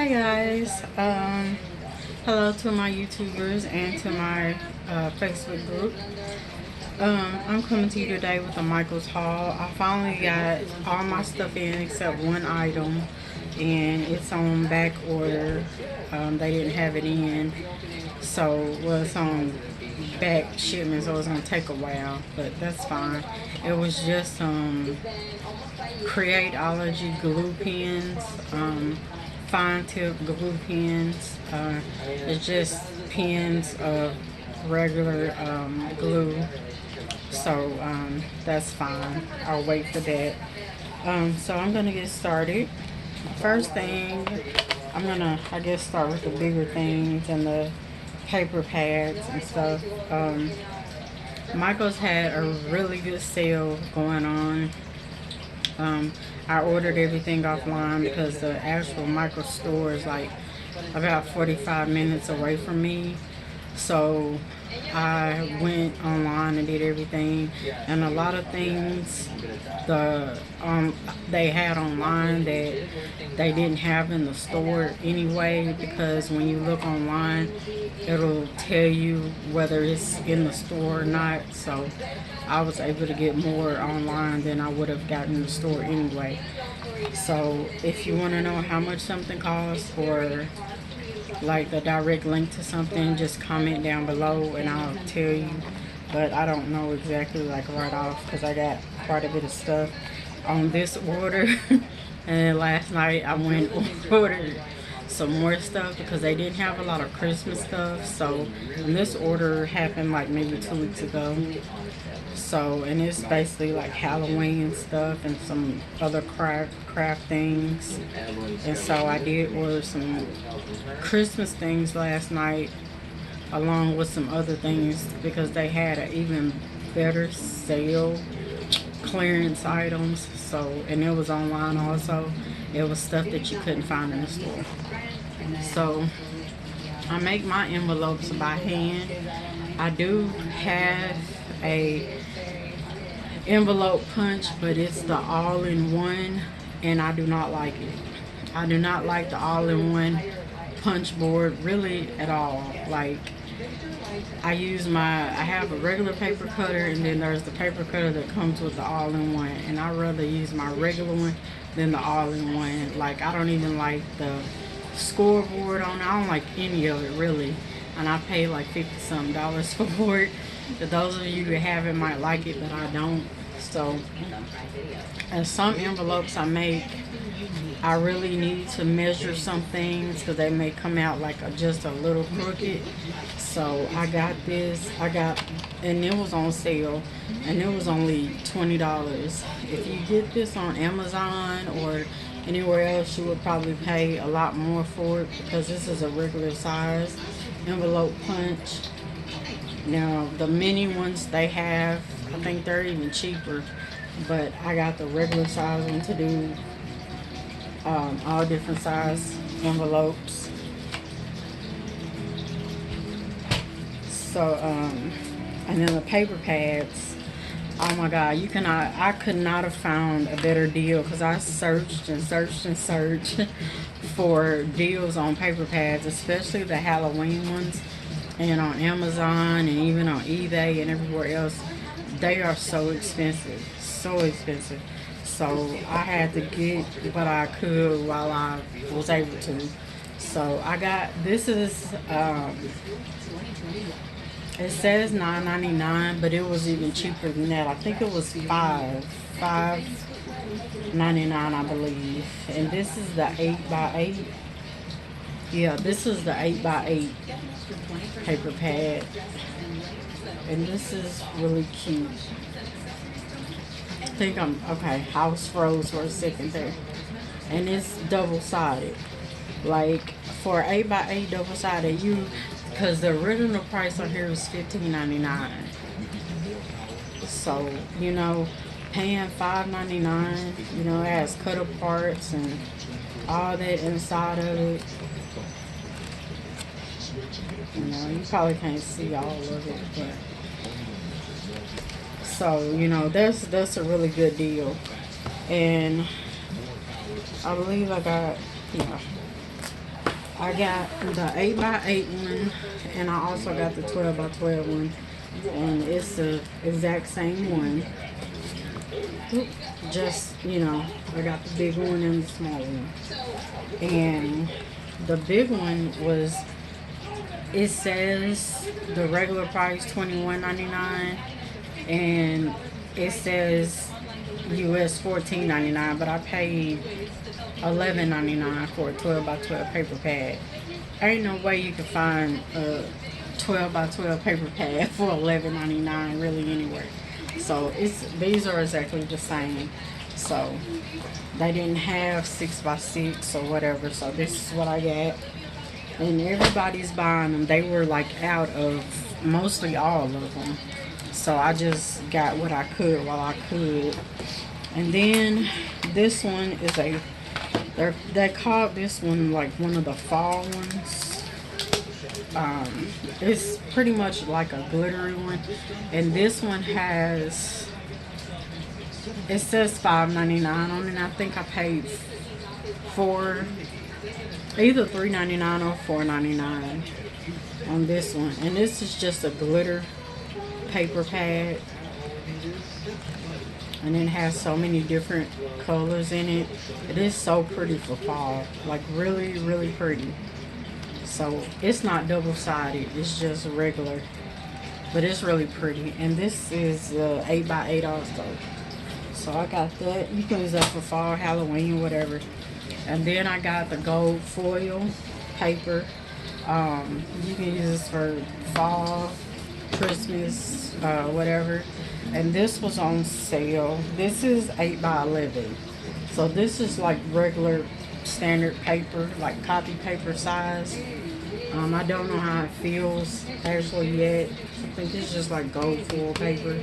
Hi guys, hello to my YouTubers and to my Facebook group. I'm coming to you today with a Michael's haul. I finally got all my stuff in except one item, and it's on back order. They didn't have it in, so well, it's on back shipment, so it's gonna take a while, but that's fine. It was just Createology glue pens, fine tip glue pens. It's just pens of regular glue, so that's fine. I'll wait for that. So I'm gonna get started. First thing, I'm gonna, I guess, start with the bigger things and the paper pads and stuff. Michael's had a really good sale going on. I ordered everything offline because the actual Michael's store is like about 45 minutes away from me. So I went online and did everything, and a lot of things they had online that they didn't have in the store anyway, because when you look online it'll tell you whether it's in the store or not. So I was able to get more online than I would have gotten in the store anyway. So if you want to know how much something costs, or like the direct link to something, just comment down below and I'll tell you. But I don't know exactly like right off because I got quite a bit of stuff on this order. And then last night I went and ordered some more stuff because they didn't have a lot of Christmas stuff. So and this order happened like maybe 2 weeks ago. So, and it's basically like Halloween stuff and some other craft things. And so I did order some Christmas things last night along with some other things because they had an even better sale, clearance items. So, and it was online also. It was stuff that you couldn't find in the store. So I make my envelopes by hand. I do have a envelope punch, but it's the all-in-one, and I do not like it. I do not like the all-in-one punch board really at all. Like, I have a regular paper cutter, and then there's the paper cutter that comes with the all-in-one, and I rather use my regular one than the all-in-one. Like, I don't even like the scoreboard on it. I don't like any of it really, and I pay like $50-something for it. For those of you that have it might like it, but I don't. So, and some envelopes I make, I really need to measure some things because they may come out like just a little crooked. So I got this, and it was on sale, and it was only $20. If you get this on Amazon or anywhere else, you would probably pay a lot more for it because this is a regular size envelope punch. Now the mini ones they have, I think they're even cheaper, but I got the regular size one to do all different size envelopes. So and then the paper pads, oh my god, I could not have found a better deal because I searched and searched and searched for deals on paper pads, especially the Halloween ones. And on Amazon and even on eBay and everywhere else, they are so expensive, so expensive. So I had to get what I could while I was able to. So I got, this is it says $9.99, but it was even cheaper than that. I think it was $5.99, I believe. And this is the 8x8. Yeah, this is the 8x8 paper pad, and this is really cute. I think I was froze for a second there. And it's double-sided. Like, for 8x8 double-sided, because the original price on here was $15.99. So, you know, paying $5.99, you know, it has cut parts and all that inside of it. You know, you probably can't see all of it, but so, you know, that's a really good deal. And I believe I got, yeah, I got the 8x8 one, and I also got the 12x12 one, and it's the exact same one. Just, you know, I got the big one and the small one. And the big one was, it says the regular price $21.99, and it says US $14.99, but I paid $11.99 for a 12x12 paper pad. Ain't no way you can find a 12x12 paper pad for $11.99 really anywhere. So these are exactly the same. So they didn't have 6x6 or whatever. So this is what I got. And everybody's buying them. They were like out of mostly all of them. So I just got what I could while I could. And then this one is they called this one like one of the fall ones. It's pretty much like a glittery one, and this one has, it says $5.99 on it. I think I paid either $3.99 or $4.99 on this one, and this is just a glitter paper pad, and it has so many different colors in it. It is so pretty for fall, like really, really pretty. So it's not double-sided, it's just regular, but it's really pretty. And this is 8x8 also. So I got that. You can use that for fall, Halloween, whatever. And then I got the gold foil paper. You can use this for fall, Christmas, whatever. And this was on sale. This is 8x11. So this is like regular standard paper, like copy paper size. I don't know how it feels actually yet. I think it's just like gold foil paper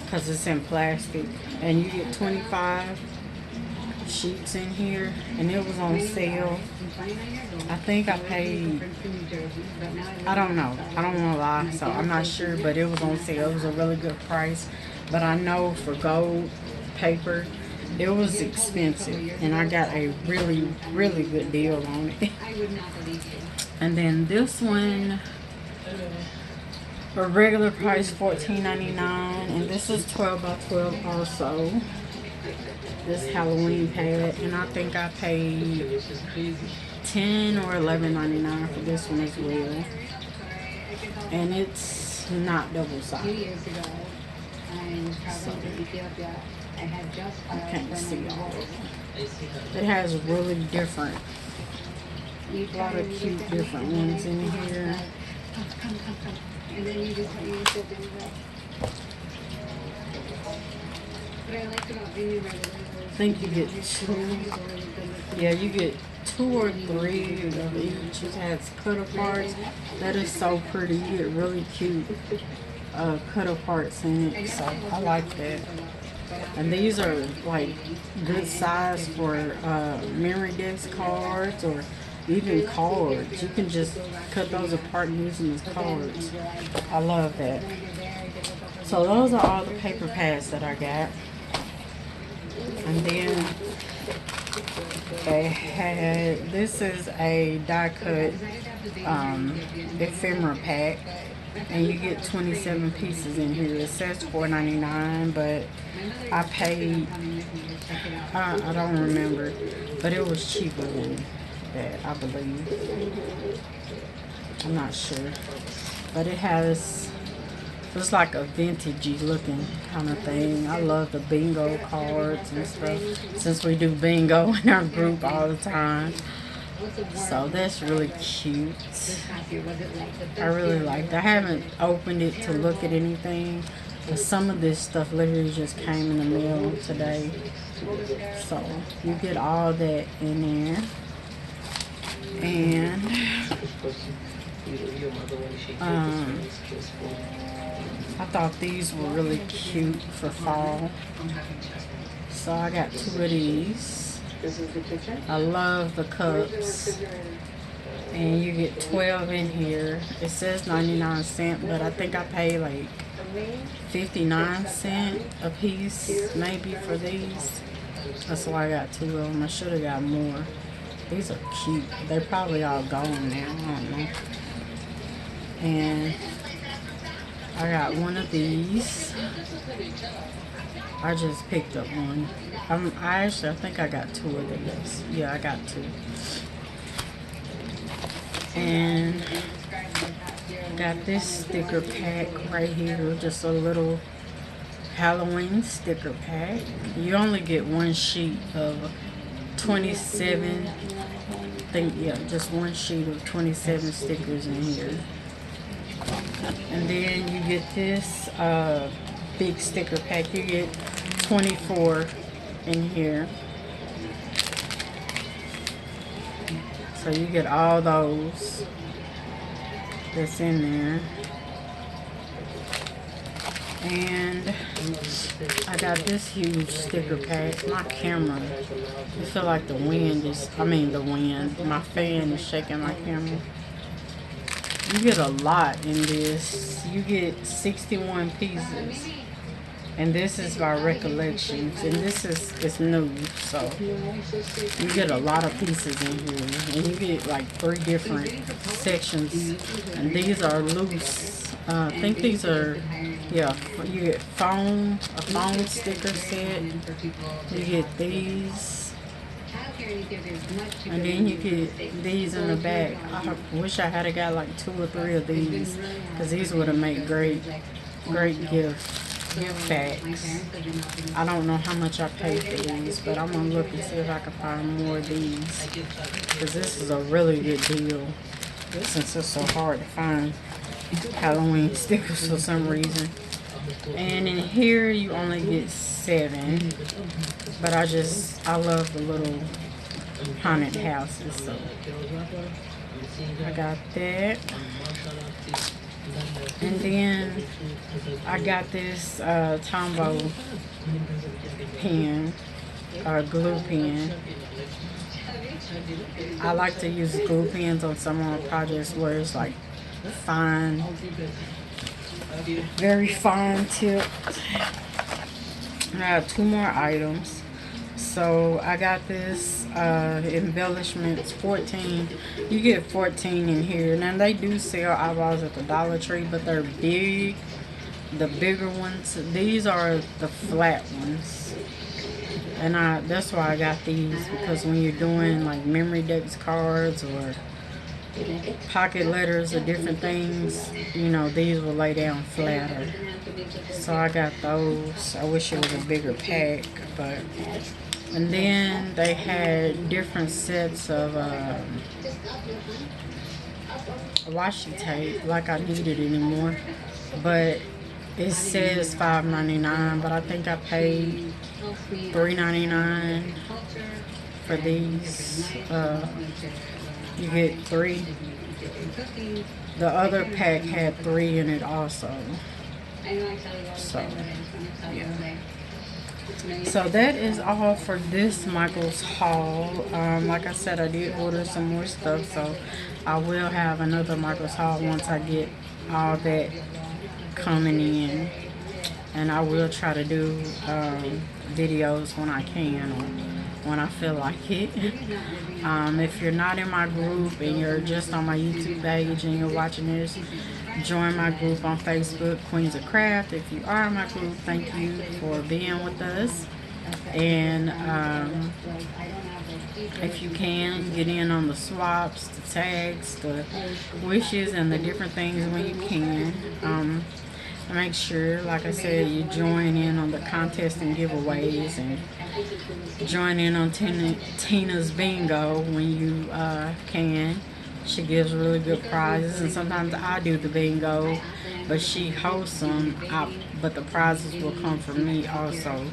because it's in plastic. And you get 25 sheets in here, and it was on sale. I think I paid, I don't know, I don't want to lie, so I'm not sure, but it was on sale. It was a really good price. But I know for gold paper, it was expensive, and I got a really, really good deal on it. And then this one, for regular price $14.99, and this is 12x12 also. This Halloween pad, and I think I paid $10 or $11.99 for this one as well. And it's not double-sided. So, I can't see all of them. It has really different, a lot of cute different ones in here. I think you get two. Yeah, you get 2 or 3 of each. It has cut-aparts. That is so pretty. You get really cute cut-aparts in it. So I like that. And these are like good size for memory desk cards or even cards. You can just cut those apart and use them as cards. I love that. So those are all the paper pads that I got. And then they had, this is a die cut ephemera pack, and you get 27 pieces in here. It says $4.99, but I paid, I don't remember, but it was cheaper than that, I believe. I'm not sure, but it has, it's like a vintagey looking kind of thing. I love the bingo cards and stuff, since we do bingo in our group all the time. So that's really cute. I really like it. I haven't opened it to look at anything, but some of this stuff literally just came in the mail today. So you get all that in there. And I thought these were really cute for fall, so I got 2 of these. I love the cups, and you get 12 in here. It says 99 cents, but I think I paid like 59 cents a piece maybe for these. That's why I got 2 of them. I should have got more. These are cute. They're probably all gone now. I don't know. And I got one of these. I just picked up one. I think I got two of these. Yeah, I got two. And got this sticker pack right here. Just a little Halloween sticker pack. You only get one sheet of 27. Just one sheet of 27 stickers in here. And then you get this big sticker pack. You get 24 in here. So you get all those that's in there. And I got this huge sticker pack. My camera, I feel like the wind is, my fan is shaking my camera. You get a lot in this. You get 61 pieces. And this is by Recollections. And this is new. So you get a lot of pieces in here. And you get like 3 different sections. And these are loose. I think these are, yeah, you get a phone sticker set. You get these. And then you get these in the back. I wish I had got like 2 or 3 of these, because these would have made great gift packs. I don't know how much I paid for these, but I'm gonna look and see if I can find more of these, because this is a really good deal since it's so hard to find Halloween stickers for some reason. And in here you only get 7, but I love the little haunted houses, so I got that. And then I got this Tombow pen, glue pen. I like to use glue pens on some of my projects where it's like fine, very fine tip. I have 2 more items. So I got this Embellishments 14. You get 14 in here. Now they do sell eyeballs at the Dollar Tree, but they're big. The bigger ones. These are the flat ones. And that's why I got these, because when you're doing like memory decks cards or pocket letters or different things, you know, these will lay down flatter. So I got those. I wish it was a bigger pack, but. And then they had different sets of washi tape, like I needed anymore. But it says $5.99, but I think I paid $3.99 for these. You get 3. The other pack had 3 in it also. So, yeah. So that is all for this Michael's haul. Like I said, I did order some more stuff, so I will have another Michael's haul once I get all that coming in. And I will try to do videos when I can, or when I feel like it. If you're not in my group and you're just on my YouTube page and you're watching this, join my group on Facebook, Queens of Craft. If you are in my group, thank you for being with us. And if you can, get in on the swaps, the tags, the wishes, and the different things when you can. Make sure, like I said, you join in on the contest and giveaways, and join in on Tina's bingo when you can. She gives really good prizes, and sometimes I do the bingo, but she hosts them, but the prizes will come from me also.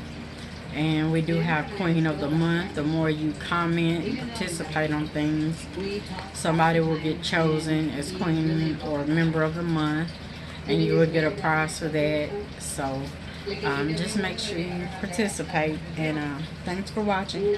And we do have Queen of the Month. The more you comment and participate on things, somebody will get chosen as Queen or Member of the Month, and you will get a prize for that. So just make sure you participate, and thanks for watching.